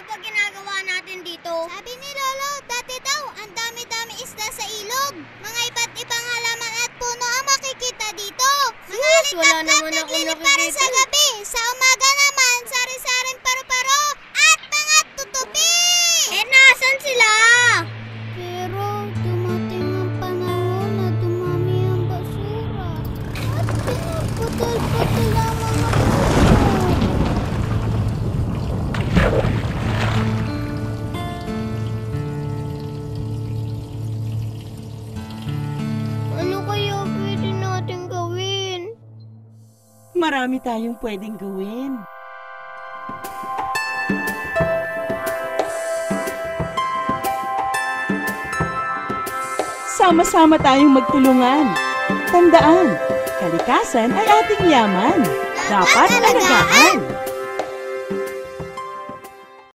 ba ginagawa natin dito? Sabi ni Lolo, dati daw, ang dami-dami isda sa ilog. Mga iba't ibang halaman at puno ang makikita dito. Mga alikat-kat nagliliparan sa gabi. Sa umaga naman, sari-saring paru-paro at mga tutubi. Eh, nasan sila? Pero dumating ang panahon na dumami ang basura. At pinagputol-putol ang mga puno. Ano kaya pwede natin gawin? Marami tayong pwedeng gawin. Sama-sama tayong magtulungan. Tandaan, kalikasan ay ating yaman. Dapat alagaan.